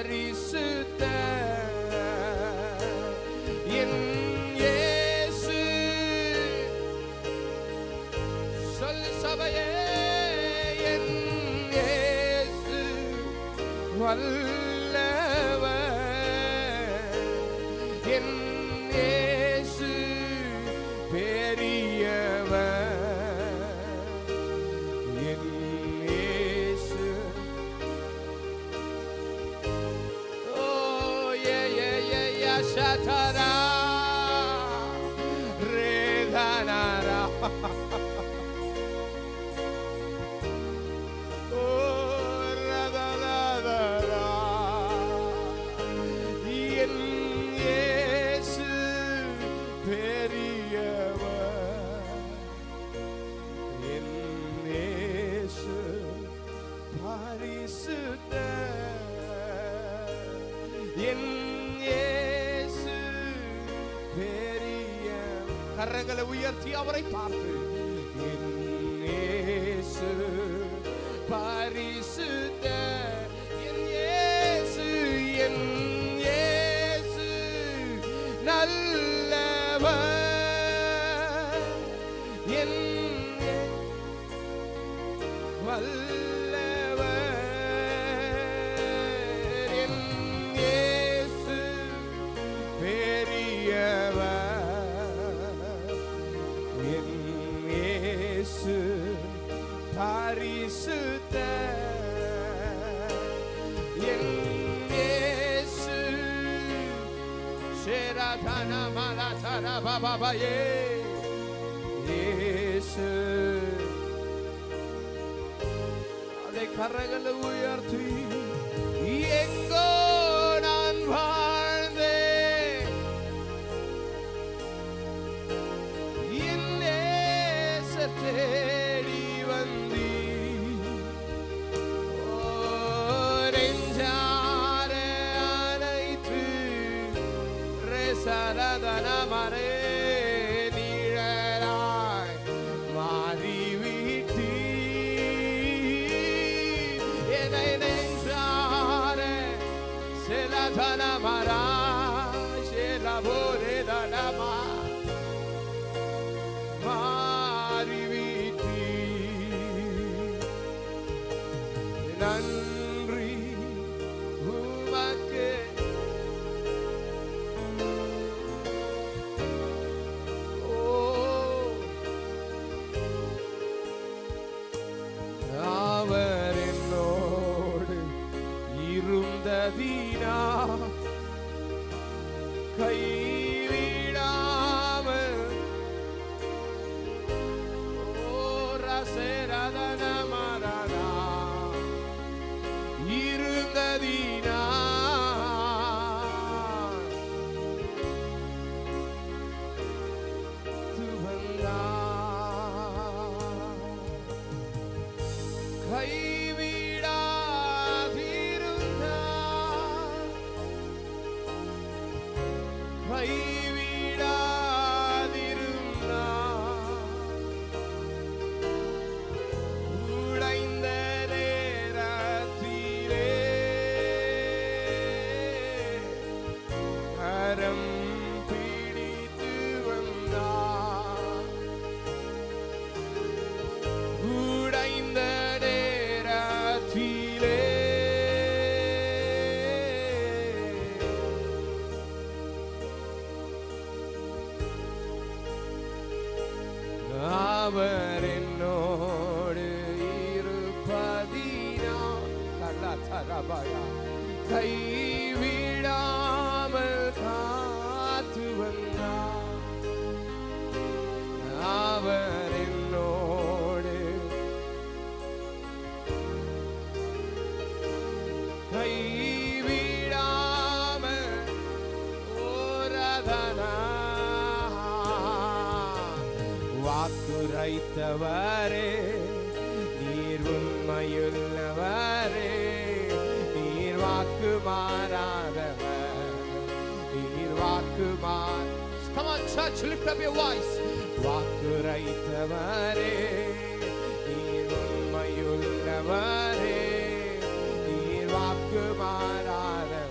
பரிசுத்த என் இயேசு. சொல் சபையே, என் இயேசு வல்லவர், என் இயேசு பெரியவர், என் இயேசு. ஓ ஏ ஏ ஏ யா ஷதரா ரேதனரா. கரங்களை உயர்த்தி அவரை பார்த்து, என் இயேசு பரிசுத்த, என் இயேசு, என் இயேசு நல்லவர், என் வல்லவர், என் இயேசு பெரியவர், பரிசுத்த, என் இயேசு. ஷேரதன மலதன பபபயே இயேசு. அதை கரங்களை உயர்த்தி, எங்கோ நான் வாழ்ந்தேன், என் நேசத்தே சரதனமரே நீழலாய் மாறிவிட்டீ, என்னை நெஞ்சார செலதனமரா செலபோரே தனமா மாறிவிட்டீ. நன்றி உமக்கு. இருந்ததீனா கைவிடாமல், ரசரதன மரணா இருந்ததீனா துவந்தா கைவிடாதிருந்தா, உடைந்த நேரத்திலே கரம் பிடித்து வந்தா, உடைந்த நேரத்திலே அவர் என்னோடு இருப்பதினா கைவிடாமல் காத்து வந்தார். அவர் என்னோடு கைவிடாமல் ஓரதனா வாக்குரைத்தவரே, நீர் உண்மையுள்ளவரே, நீர் வாக்கு மாறாதவர், நீர் வாக்கு Come on church, lift up your voice. வாக்குரைத்தவரே, நீர் உண்மையுள்ளவரே, நீர் வாக்கு மாறாதவர்,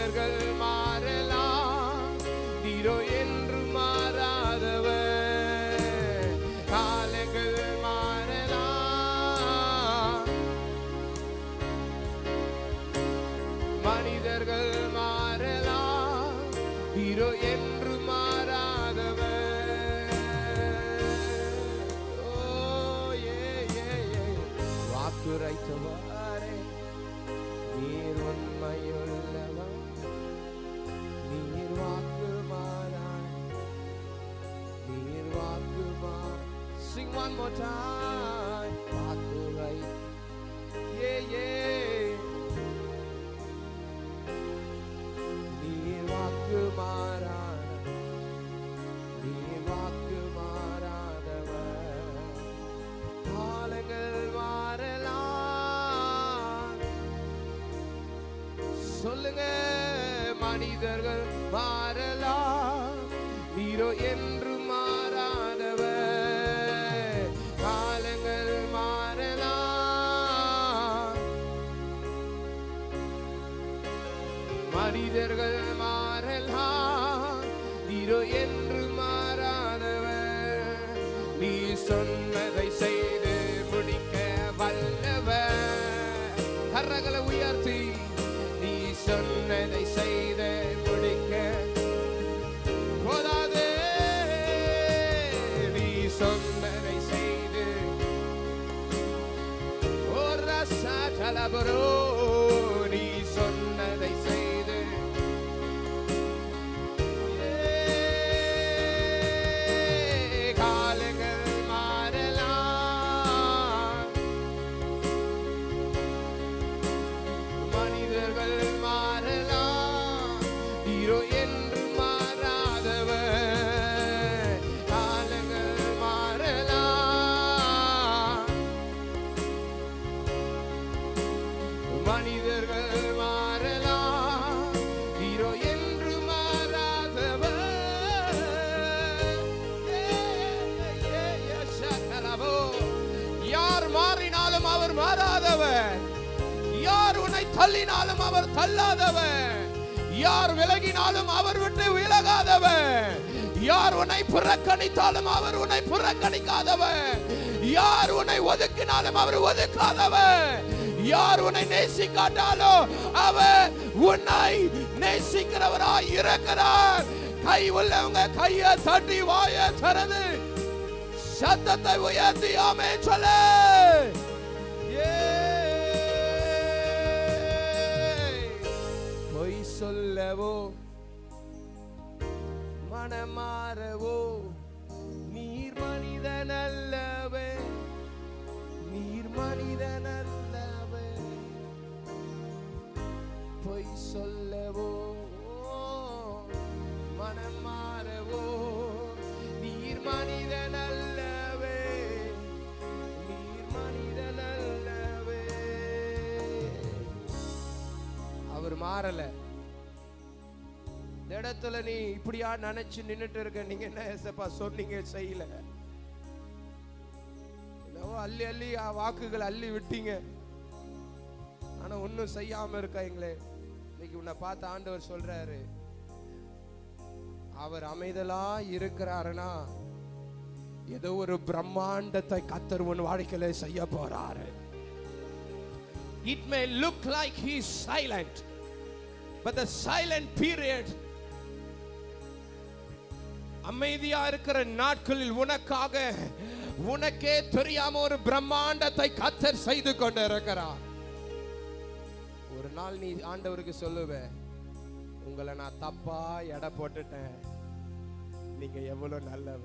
மனிதர்கள் மாறலாம், நீரோ என்று மாறாதவர். காலங்கள் மாறலாம், மனிதர்கள் மாறலாம், நீரோ என்று மாறாதவர். ஓ ஏ ஏ ஏ வாக்குரைத்தவாறே நீர் உண்மையுள்ளவர், நீர் வாக்கு மாறாய், நீர் வாக்கு மாறாய். Sing one more time. வாக்குரை நீர் வாக்கு மாறாத, நீர் வாக்கு மாறாதவர். காலங்கள் மாறலாம், சொல்லுங்க. மனிதர்கள் மாறலாம், நீரோ என்று மாறாதவர். காலங்கள் மாறலாம், மனிதர்கள் மாறலாம், நீரோ என்று மாறாதவர். நீ சொன்னதை செய்து முடிக்க வல்லவர். கரங்களை உயர்த்தி நீ சொன்னதை செய்து முடிக்க போதாது. நீ சொன்னதை செய்து ஒரு ரசலபரோ, நீ சொன்னதை செய்து காலங்கள் மாறலாம், மனிதர்கள் மாறலாம், நீரோ என்று மாறாதவர். காலங்கள் மாறலாம், மனிதர்கள் மாறலாம், நீரோ என்று மாறாதவர். யார் மாறினாலும் அவர் மாறாதவர், யார் உன்னை தள்ளினாலும் அவர் தள்ளாதவர், யார் விலகினாலும் அவர் விட்டு விலகாதவர், யார் உன்னை புறக்கணித்தாலும் அவர் உன்னை புறக்கணிக்காதவர், யார் உன்னை ஒதுக்கினாலும் அவர் ஒதுக்காதவர், யார் உன்னை நேசிக்காட்டாலும் அவர் உன்னை நேசிக்கிறவராய் இருக்கிறார். கை உள்ளவங்க கையை தட்டி வாயை திறந்து சத்தத்தை உயர்த்தி ஆமென் சொல்லு. பொய் சொல்லவோ மனமாறவோ நீர் மனிதன் அல்லவே, நீர் மனிதன் அல்லவே. பொய் சொல்லவோ மனமாறவோ நீர் மனிதன் அல்லவே, நீர் மனிதன் அல்லவே. அவர் மாறல. இந்த இடத்துல நீ இப்படியா நினைச்சு நின்னுட்டு இருக்க. நீங்க என்ன ஏசப்பா சொன்னீங்க செய்யல, அள்ளி அள்ளி வாக்குகள் அள்ளி விட்டீங்க, ஆனா ஒன்னும் செய்யாம இருக்காங்களே. இன்னைக்கு உன்னை பார்த்து ஆண்டவர் சொல்றாரு, அவர் அமைதலா இருக்கிறாருன்னா ஏதோ ஒரு பிரம்மாண்டத்தை கர்த்தர் உன் வாழ்க்கையில செய்ய போறாரு. It may look like he is silent, but the silent period, அமைதியா இருக்கிற நாட்களில் உனக்காக உனக்கே தெரியாம ஒரு பிரம்மாண்டத்தை கர்த்தர் செய்து கொண்டு இருக்கிறார். ஒரு நாள் நீ ஆண்டவருக்கு சொல்லுவ, உங்களை நான் தப்பா எடை போட்டுட்டேன், நீங்க எவ்வளவு நல்லவ.